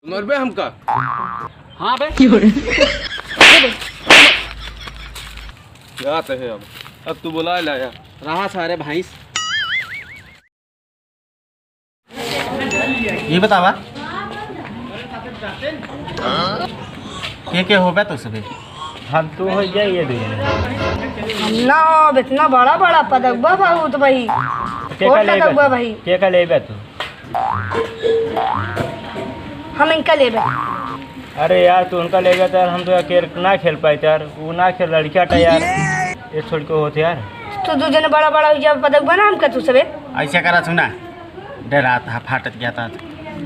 मरबे हमका। हाँ बे जाते है अब तू बुला लाया रहा सारे भैंस। ये बतावा के हो गया तो सभी हम तो हो जाइए ना इतना बड़ा बड़ा पदकबा बहुत भाई पदकबा भाई के का लेबे तू हम इनका लेबे। अरे यार तू उनका लेगा तो यार हम तो अकेले ना खेल पाए यार वो ना खेल लड़किया था यार ये छोड़ के होते यार तू दो जन बड़ा बड़ा हो जा पदकबा ना हमका तू सबे ऐसे करा सुना डरा था फाटत गया था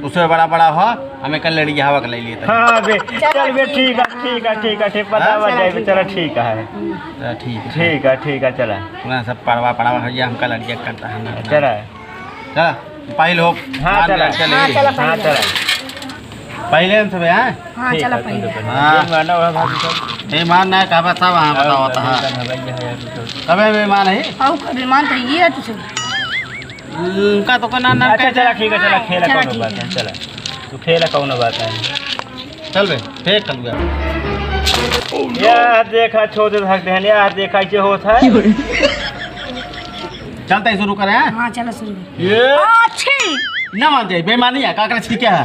उसमें बड़ा बड़ा हो हमें कल लड़ी हवा का ले लिए था। हाँ बे चल बे ठीक है पता जाए चलो ठीक है ठीक है चला ना सब पड़वा भैया हमका लड़िया करता है चला चला पहले हो। हाँ चला हाँ चला पहले हम सब हैं। हाँ चला पहले हाँ माना हुआ भाभी सब बेईमान ना कहा था वहाँ बताओ होता कभी बेईमान है आओ का विमान तो ये है तू सब उनका तो ना ना अच्छा चला ठीक है चला खेला कौन बात है चला तू खेला कौन बात है चल बे फेंक कर गया यार देखा छोटे भाग दे यार देखा क्या होता है चलते ही शुरू करें। हाँ चला शुरू ये अच्छी ना मान जाए बेईमानी है काकड़ा ठीक है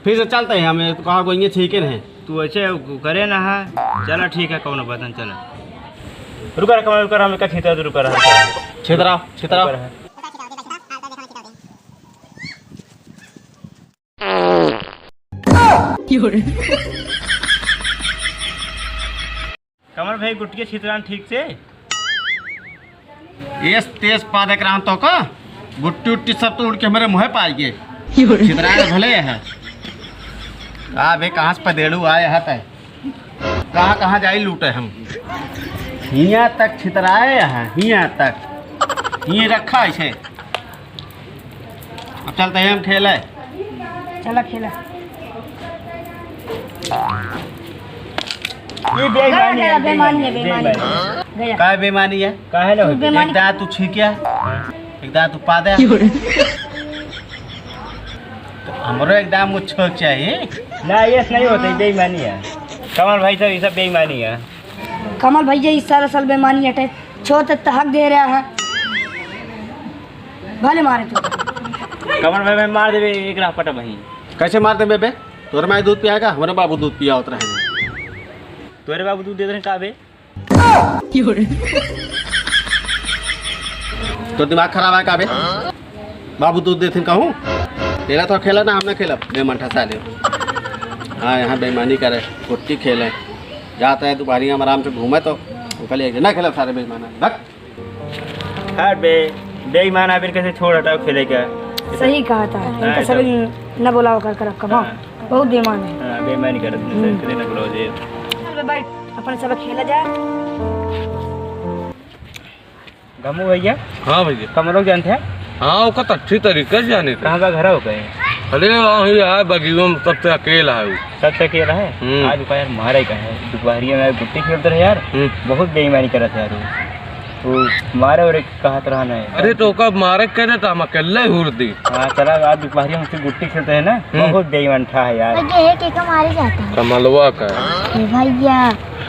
फिर से चलते हैं हमें तो कहा कोई ठीक है तू ऐसे करे ना है चला ठीक है कौन बात है चला रुका कमाल रुका हमें का छीता रुका रहा छितरा कमल भाई गुटके छितरान ठीक से ये तेज पा देख रहा तो का गुट्टी उट्टी सब तो उड़ के हमारे मुँह पाई गए छितरा भले है भाई कहाँ से पदेड़ू आए है तय कहाँ जाई लूटे हम हिया तक छितराए हैं हिया तक ये रखा इसे अब चलते हैं हम खेले चला खेला ये बेईमानी गया का बेईमानी है काहे ना एक दांत तू छीकिया एक दांत तू पा दे तो हमरो एक दांत मुझ छोक चाहिए ना ये नहीं होता बेईमानी है कमल भाई सब ये सब बेईमानी है कमल भैया इस सारा साल बेईमानी हटे छो तक हक दे रहा है भले मारे तू कमल भाई मैं मार देवे एक राह पटा वहीं कैसे मारते बेबे तोरे माँ दूध पियागा हमारे बाबू दूध पिया उतर है तोरे बाबू दूध दे रहे का बे तो दिमाग खराब है का बे बाबू दूध देते कहूँ तेरा तो खेला ना हमने खेला बेमंठा साले हाँ यहाँ बेईमानी करे कुट्टी खेले जाता है दोपहरी हम आराम से घूमे तो कल एक ना खेला सारे बेईमान रख हर बे बेईमान आबिर कैसे छोड़ हटाओ खेले का सही कहा था इनका सब न बुलाओ कर रखा बहुत बेईमान है। हां बेईमानी करत नहीं करे ना बोलो जे चल बैठ अपन सब खेला जाए। गमू भैया हाँ भैया कमलों जानते हैं हाँ वो कत अच्छी तरीके से जाने कहाँ का घर हो गए अरे वही है बगीचों में सबसे अकेला है वो सब तक रहा है आज दुपहर यार मारे का है दोपहरी में गुट्टी खेलते रहे यार बहुत बेईमानी कर रहा था यार वो मारे और कहा रहा है अरे तो कब मारे करे तो हम अकेले हुर दी हाँ चला आज दोपहरी हमसे गुट्टी खेलते हैं ना बहुत बेईमान था यार मारे जाता है कमलवा का भैया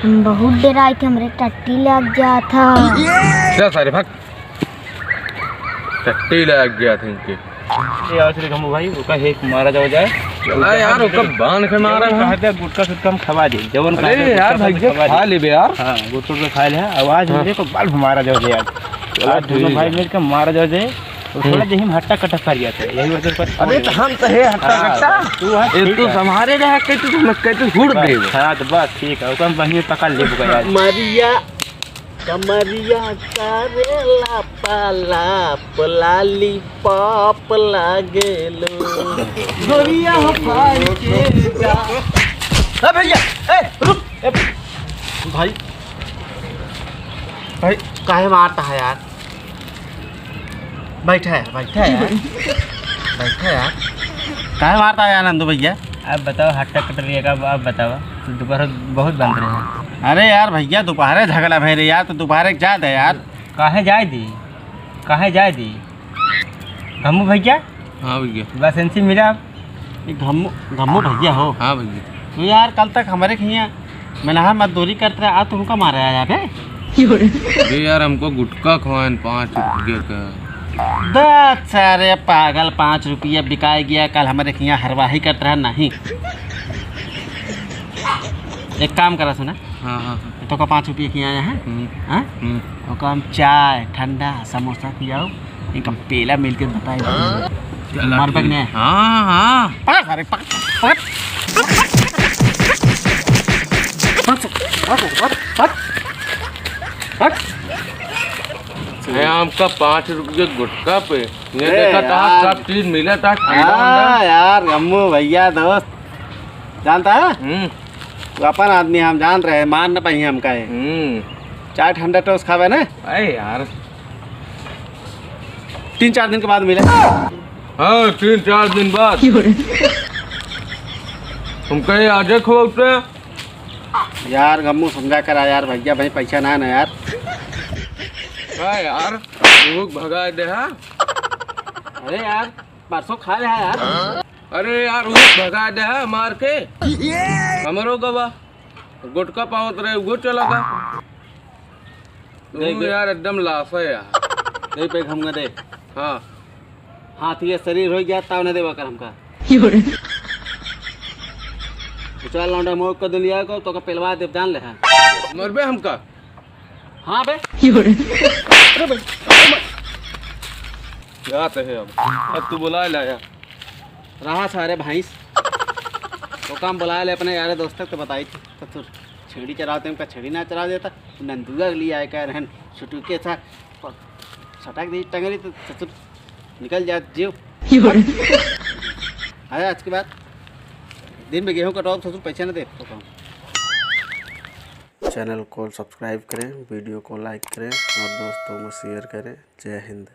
हम बहुत देर आए थे हमारे टट्टी लग गया था क्या सारे भाग टट्टी लग गया था इनके ये आसरे गमू भाई उसका एक मारा जाए चला यार वो कब बांध के मारा कहते गुटका सुटका हम खवा दे जवन अरे यार भैया खा ले बे यार हाँ गुटका तो खा ले आवाज मेरे को बाल मारा जाओ यार आज दोनों भाई मिलकर मारा जाओ तो थोड़ा जही हम हट्टा कट्टा कर गया था यही वजह पर अरे तो हम तो है हट्टा कट्टा तू संभारे रहा के तू मैं कहते हुड़ दे हाँ तो बस ठीक है उसको वहीं पकड़ ले यार मरिया कमरिया करेला पाला पलाली पाप लागेलो गोरिया हो भाई के जा ए भैया ए रुक भाई काहे मारता है यार बैठा है यार काहे मारता है आनंद भैया अब बताओ हट्टा कटरिया का आप बताओ तो दोपहर बहुत बंद रहे हैं अरे यार भैया दोपहर झगड़ा भय रे यार तो दोपहर जा दे यार काहे जाए दी हमू भैया हाँ भैया बस इनसे मिला ये घम्मू घम्मू भैया हो? हाँ भैया। तो यार कल तक हमारे खिया मैंने मजदूरी करते रहे, आज तुमको मारे आया बे? अरे यार हमको गुटखा खवाएं 5 रुपये का। दस सारे पागल 5 रुपया बिकाई गया, कल हमारे खिया हरवाही करते रहा नहीं। एक काम करा सुना, हाँ हाँ तो का 5 रुपये खिया आया है, हाँ तो का हम चाय ठंडा समोसा खिलाओ, इनका पेला मिल के बताए मार पकने। हाँ हाँ पकड़ सारे पकड़ पकड़ हमका 5 रुपये गुटखा पे ये देखा था सब चीज मिला था हाँ यार गम्मू भैया दोस्त जानता है तो अपन आदमी हम जान रहे, मान न पाई हम कहे चाय ठंडा टोस्ट खावे ना। अरे यार 3-4 दिन के बाद मिले। हाँ 3-4 दिन बाद तुम कहे आज खोलते यार गम्मू समझा करा यार, भैया भाई पैसा ना ना यार। हाँ यार भूख भगा दे। हाँ अरे यार परसों खा ले यार। अरे यार भूख भगा दे मार के हमरो गवा गुटका पावत रहे वो चला गा तुम यार एकदम लाश है यार। नहीं पे हम दे हाँ हाथी के शरीर हो गया तब न देवा कर हमका चल लौंडा मोह को दुनिया को तो का पेलवा देव जान ले। मरबे हमका। हाँ बे जाते है अब तू बुला ला यार। रहा सारे भैंस तो काम बुला ले अपने यार दोस्त तो बताई थी तो तू छेड़ी चराते उनका छेड़ी ना चरा देता, नंदुआ के लिए आए कह रहन छुटू के था सटक दी टंगली तो ससुर निकल जा जीव। आया आज के बाद दिन में गेहूँ कटाओ ससुर पैसे ना दे तो काम। चैनल को सब्सक्राइब करें, वीडियो को लाइक करें और दोस्तों में शेयर करें। जय हिंद।